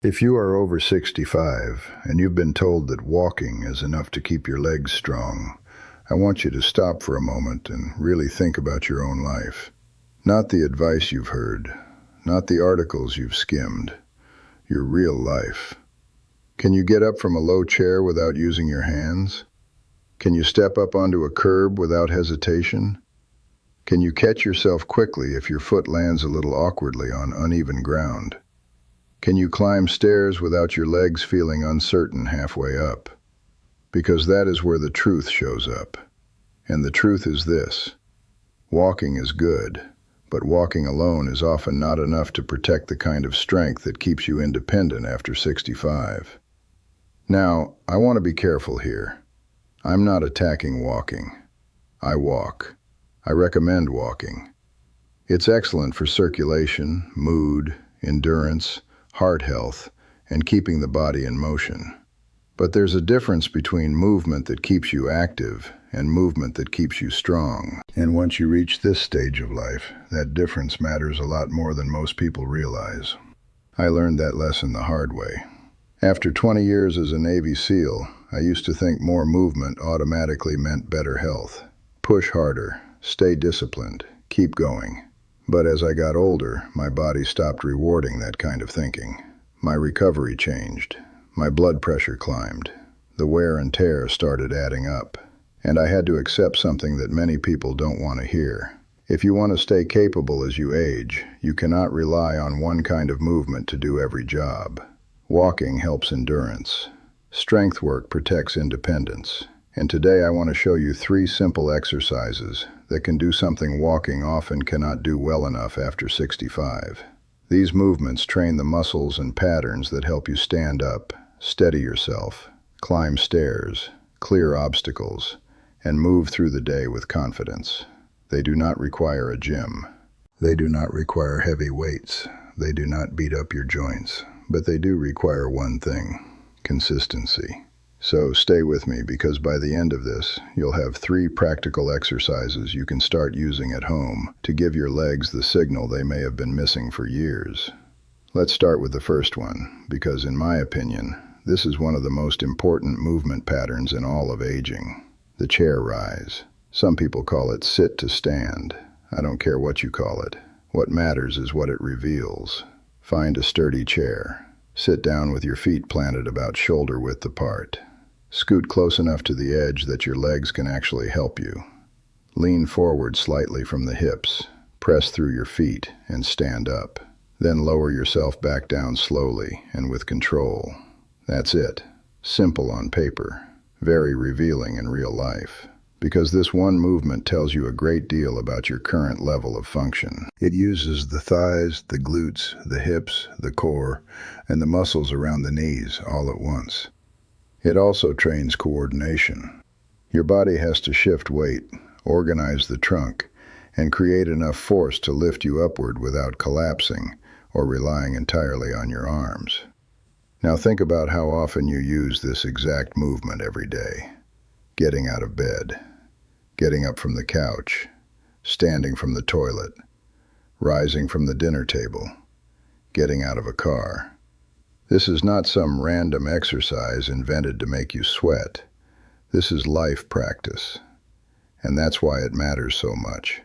If you are over 65 and you've been told that walking is enough to keep your legs strong, I want you to stop for a moment and really think about your own life. Not the advice you've heard, not the articles you've skimmed, your real life. Can you get up from a low chair without using your hands? Can you step up onto a curb without hesitation? Can you catch yourself quickly if your foot lands a little awkwardly on uneven ground? Can you climb stairs without your legs feeling uncertain halfway up? Because that is where the truth shows up. And the truth is this: walking is good, but walking alone is often not enough to protect the kind of strength that keeps you independent after 65. Now, I want to be careful here. I'm not attacking walking. I walk. I recommend walking. It's excellent for circulation, mood, endurance, heart health, and keeping the body in motion. But there's a difference between movement that keeps you active and movement that keeps you strong. And once you reach this stage of life, that difference matters a lot more than most people realize. I learned that lesson the hard way. After 20 years as a Navy SEAL, I used to think more movement automatically meant better health. Push harder, stay disciplined, keep going. But as I got older, my body stopped rewarding that kind of thinking. My recovery changed. My blood pressure climbed. The wear and tear started adding up. And I had to accept something that many people don't want to hear. If you want to stay capable as you age, you cannot rely on one kind of movement to do every job. Walking helps endurance. Strength work protects independence. And today I want to show you 3 simple exercises that can do something walking often cannot do well enough after 65. These movements train the muscles and patterns that help you stand up, steady yourself, climb stairs, clear obstacles, and move through the day with confidence. They do not require a gym. They do not require heavy weights. They do not beat up your joints. But they do require one thing: consistency. So stay with me, because by the end of this, you'll have 3 practical exercises you can start using at home to give your legs the signal they may have been missing for years. Let's start with the first one, because in my opinion, this is one of the most important movement patterns in all of aging: the chair rise. Some people call it sit to stand. I don't care what you call it. What matters is what it reveals. Find a sturdy chair. Sit down with your feet planted about shoulder width apart. Scoot close enough to the edge that your legs can actually help you. Lean forward slightly from the hips. Press through your feet and stand up. Then lower yourself back down slowly and with control. That's it. Simple on paper. Very revealing in real life. Because this one movement tells you a great deal about your current level of function. It uses the thighs, the glutes, the hips, the core, and the muscles around the knees all at once. It also trains coordination. Your body has to shift weight, organize the trunk, and create enough force to lift you upward without collapsing or relying entirely on your arms. Now think about how often you use this exact movement every day. Getting out of bed, getting up from the couch, standing from the toilet, rising from the dinner table, getting out of a car. This is not some random exercise invented to make you sweat. This is life practice. And that's why it matters so much.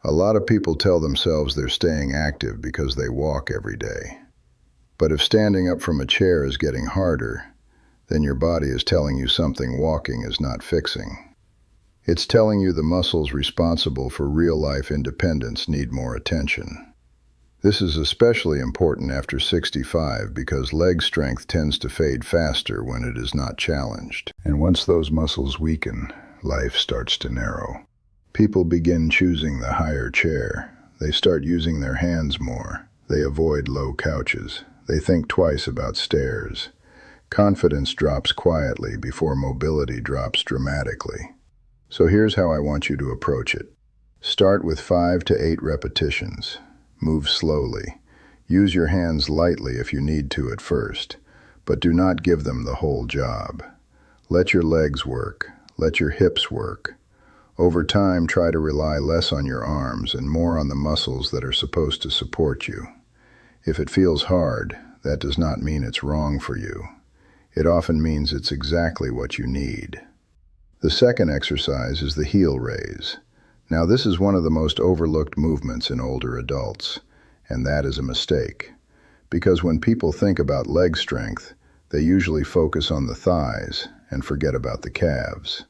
A lot of people tell themselves they're staying active because they walk every day. But if standing up from a chair is getting harder, then your body is telling you something walking is not fixing. It's telling you the muscles responsible for real-life independence need more attention. This is especially important after 65 because leg strength tends to fade faster when it is not challenged. And once those muscles weaken, life starts to narrow. People begin choosing the higher chair. They start using their hands more. They avoid low couches. They think twice about stairs. Confidence drops quietly before mobility drops dramatically. So here's how I want you to approach it. Start with 5 to 8 repetitions. Move slowly. Use your hands lightly if you need to at first, but do not give them the whole job. Let your legs work. Let your hips work. Over time, try to rely less on your arms and more on the muscles that are supposed to support you. If it feels hard, that does not mean it's wrong for you. It often means it's exactly what you need. The second exercise is the heel raise. Now, this is one of the most overlooked movements in older adults, and that is a mistake. Because when people think about leg strength, they usually focus on the thighs and forget about the calves.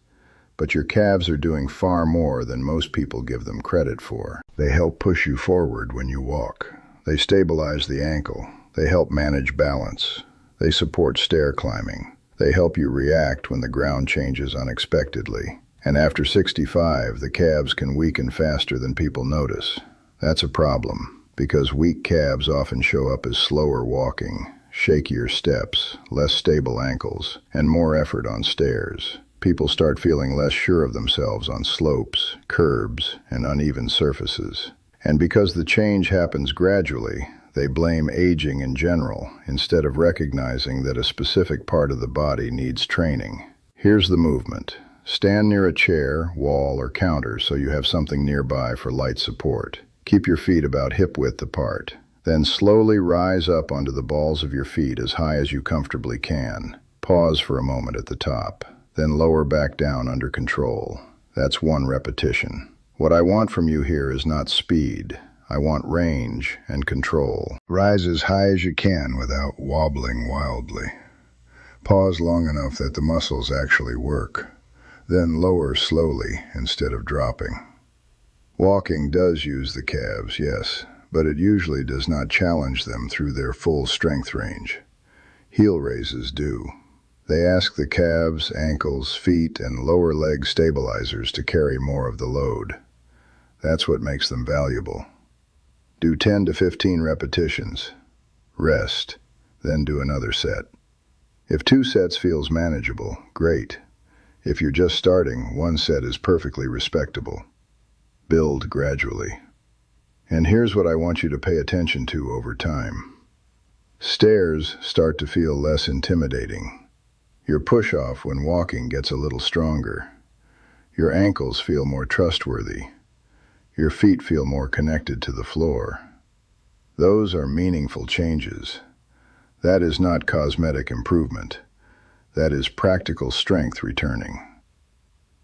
But your calves are doing far more than most people give them credit for. They help push you forward when you walk. They stabilize the ankle. They help manage balance. They support stair climbing. They help you react when the ground changes unexpectedly. And after 65, the calves can weaken faster than people notice. That's a problem, because weak calves often show up as slower walking, shakier steps, less stable ankles, and more effort on stairs. People start feeling less sure of themselves on slopes, curbs, and uneven surfaces. And because the change happens gradually, they blame aging in general, instead of recognizing that a specific part of the body needs training. Here's the movement. Stand near a chair, wall, or counter so you have something nearby for light support. Keep your feet about hip-width apart. Then slowly rise up onto the balls of your feet as high as you comfortably can. Pause for a moment at the top. Then lower back down under control. That's 1 repetition. What I want from you here is not speed. I want range and control. Rise as high as you can without wobbling wildly. Pause long enough that the muscles actually work. Then lower slowly instead of dropping. Walking does use the calves, yes, but it usually does not challenge them through their full strength range. Heel raises do. They ask the calves, ankles, feet, and lower leg stabilizers to carry more of the load. That's what makes them valuable. Do 10 to 15 repetitions. Rest, then do another set. If 2 sets feels manageable, great. If you're just starting, 1 set is perfectly respectable. Build gradually. And here's what I want you to pay attention to over time. Stairs start to feel less intimidating. Your push-off when walking gets a little stronger. Your ankles feel more trustworthy. Your feet feel more connected to the floor. Those are meaningful changes. That is not cosmetic improvement. That is practical strength returning.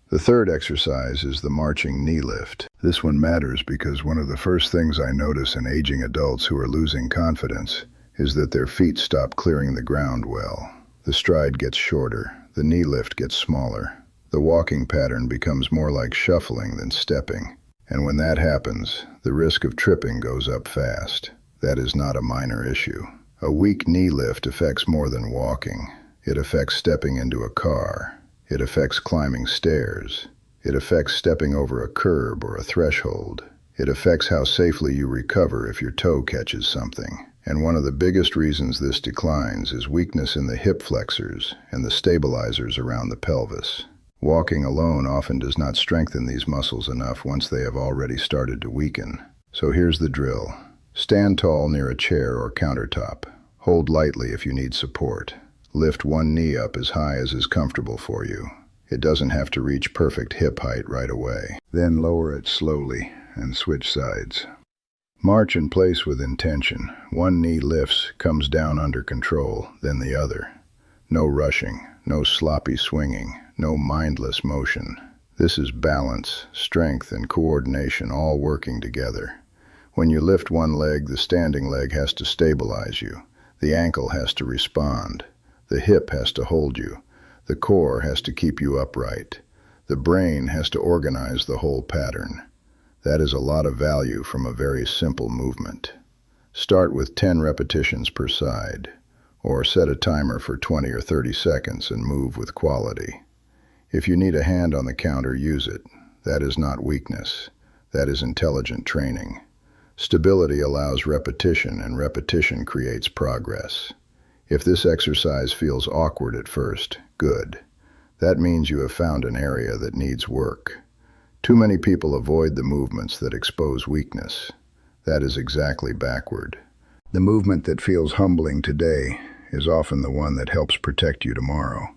The third exercise is the marching knee lift. This one matters because one of the first things I notice in aging adults who are losing confidence is that their feet stop clearing the ground well. The stride gets shorter, the knee lift gets smaller. The walking pattern becomes more like shuffling than stepping. And when that happens, the risk of tripping goes up fast. That is not a minor issue. A weak knee lift affects more than walking. It affects stepping into a car. It affects climbing stairs. It affects stepping over a curb or a threshold. It affects how safely you recover if your toe catches something. And one of the biggest reasons this declines is weakness in the hip flexors and the stabilizers around the pelvis. Walking alone often does not strengthen these muscles enough once they have already started to weaken. So here's the drill. Stand tall near a chair or countertop. Hold lightly if you need support. Lift 1 knee up as high as is comfortable for you. It doesn't have to reach perfect hip height right away. Then lower it slowly and switch sides. March in place with intention. 1 knee lifts, comes down under control, then the other. No rushing, no sloppy swinging, no mindless motion. This is balance, strength, and coordination all working together. When you lift 1 leg, the standing leg has to stabilize you. The ankle has to respond. The hip has to hold you. The core has to keep you upright. The brain has to organize the whole pattern. That is a lot of value from a very simple movement. Start with 10 repetitions per side, or set a timer for 20 or 30 seconds and move with quality. If you need a hand on the counter, use it. That is not weakness. That is intelligent training. Stability allows repetition, and repetition creates progress. If this exercise feels awkward at first, good. That means you have found an area that needs work. Too many people avoid the movements that expose weakness. That is exactly backward. The movement that feels humbling today is often the one that helps protect you tomorrow.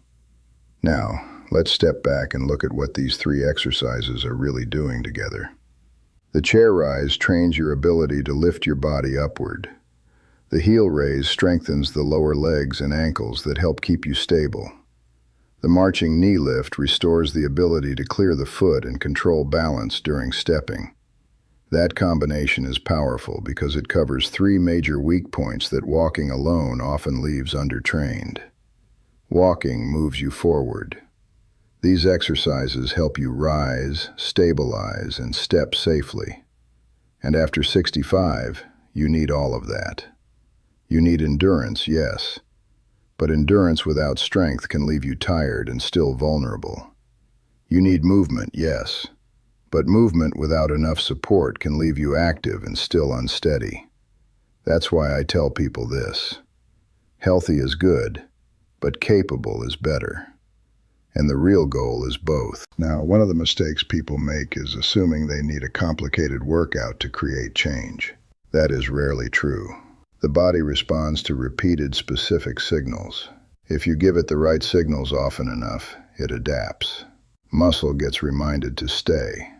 Now, let's step back and look at what these 3 exercises are really doing together. The chair rise trains your ability to lift your body upward. The heel raise strengthens the lower legs and ankles that help keep you stable. The marching knee lift restores the ability to clear the foot and control balance during stepping. That combination is powerful because it covers three major weak points that walking alone often leaves undertrained. Walking moves you forward. These exercises help you rise, stabilize, and step safely. And after 65, you need all of that. You need endurance, yes, but endurance without strength can leave you tired and still vulnerable. You need movement, yes, but movement without enough support can leave you active and still unsteady. That's why I tell people this. Healthy is good, but capable is better. And the real goal is both. Now, one of the mistakes people make is assuming they need a complicated workout to create change. That is rarely true. The body responds to repeated specific signals. If you give it the right signals often enough, it adapts. Muscle gets reminded to stay.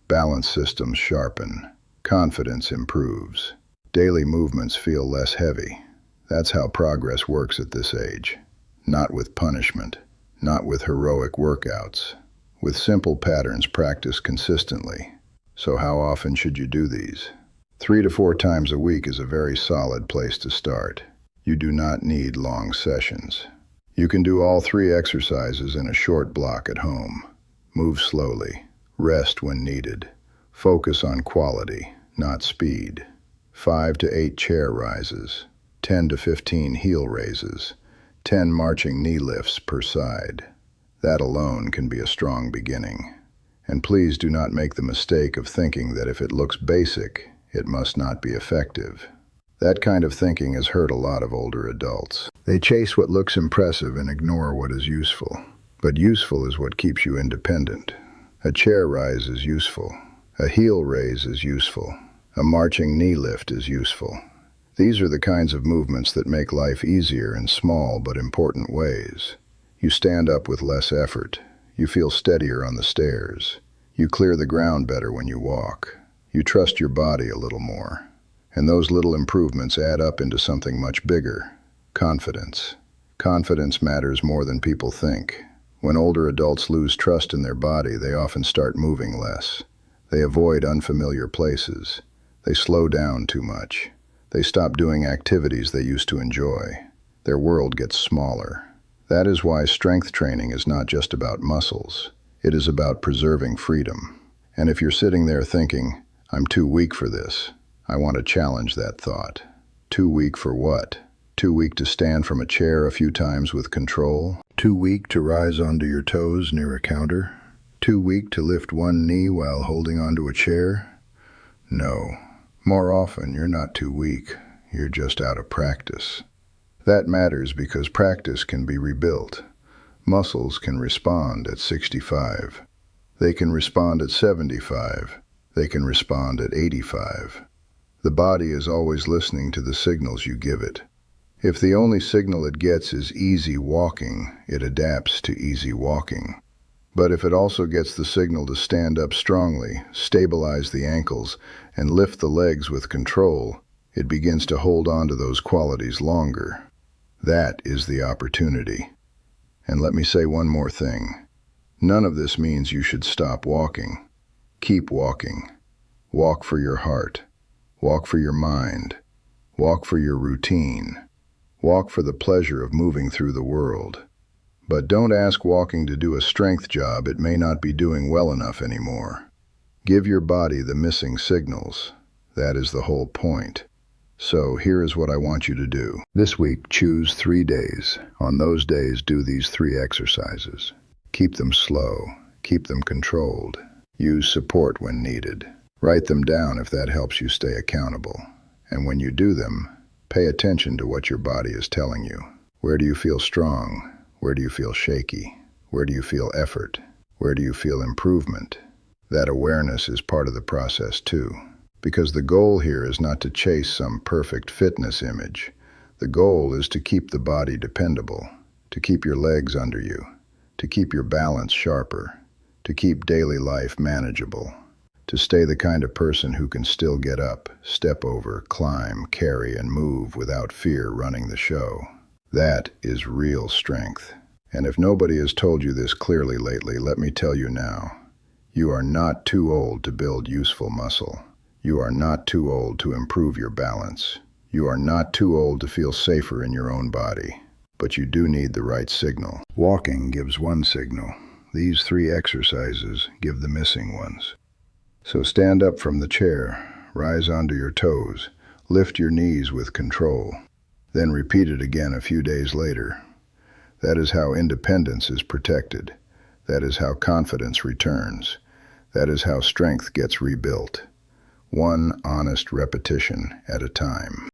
Balance systems sharpen. Confidence improves. Daily movements feel less heavy. That's how progress works at this age. Not with punishment. Not with heroic workouts. With simple patterns practiced consistently. So how often should you do these? 3 to 4 times a week is a very solid place to start. You do not need long sessions. You can do all 3 exercises in a short block at home. Move slowly. Rest when needed. Focus on quality, not speed. 5 to 8 chair rises. 10 to 15 heel raises. 10 marching knee lifts per side. That alone can be a strong beginning. And please do not make the mistake of thinking that if it looks basic, it must not be effective. That kind of thinking has hurt a lot of older adults. They chase what looks impressive and ignore what is useful. But useful is what keeps you independent. A chair rise is useful. A heel raise is useful. A marching knee lift is useful. These are the kinds of movements that make life easier in small but important ways. You stand up with less effort. You feel steadier on the stairs. You clear the ground better when you walk. You trust your body a little more. And those little improvements add up into something much bigger. Confidence. Confidence matters more than people think. When older adults lose trust in their body, they often start moving less. They avoid unfamiliar places. They slow down too much. They stop doing activities they used to enjoy. Their world gets smaller. That is why strength training is not just about muscles. It is about preserving freedom. And if you're sitting there thinking, I'm too weak for this, I want to challenge that thought. Too weak for what? Too weak to stand from a chair a few times with control? Too weak to rise onto your toes near a counter? Too weak to lift one knee while holding onto a chair? No. More often, you're not too weak. You're just out of practice. That matters because practice can be rebuilt. Muscles can respond at 65. They can respond at 75. They can respond at 85. The body is always listening to the signals you give it. If the only signal it gets is easy walking, it adapts to easy walking. But if it also gets the signal to stand up strongly, stabilize the ankles, and lift the legs with control, it begins to hold on to those qualities longer. That is the opportunity. And let me say one more thing. None of this means you should stop walking. Keep walking. Walk for your heart. Walk for your mind. Walk for your routine. Walk for the pleasure of moving through the world. But don't ask walking to do a strength job it may not be doing well enough anymore. Give your body the missing signals. That is the whole point. So here is what I want you to do. This week, choose 3 days. On those days, do these 3 exercises. Keep them slow. Keep them controlled. Use support when needed. Write them down if that helps you stay accountable. And when you do them, pay attention to what your body is telling you. Where do you feel strong? Where do you feel shaky? Where do you feel effort? Where do you feel improvement? That awareness is part of the process too. Because the goal here is not to chase some perfect fitness image. The goal is to keep the body dependable, to keep your legs under you, to keep your balance sharper, to keep daily life manageable. To stay the kind of person who can still get up, step over, climb, carry, and move without fear running the show. That is real strength. And if nobody has told you this clearly lately, let me tell you now. You are not too old to build useful muscle. You are not too old to improve your balance. You are not too old to feel safer in your own body. But you do need the right signal. Walking gives one signal. These 3 exercises give the missing ones. So stand up from the chair, rise onto your toes, lift your knees with control. Then repeat it again a few days later. That is how independence is protected. That is how confidence returns. That is how strength gets rebuilt. One honest repetition at a time.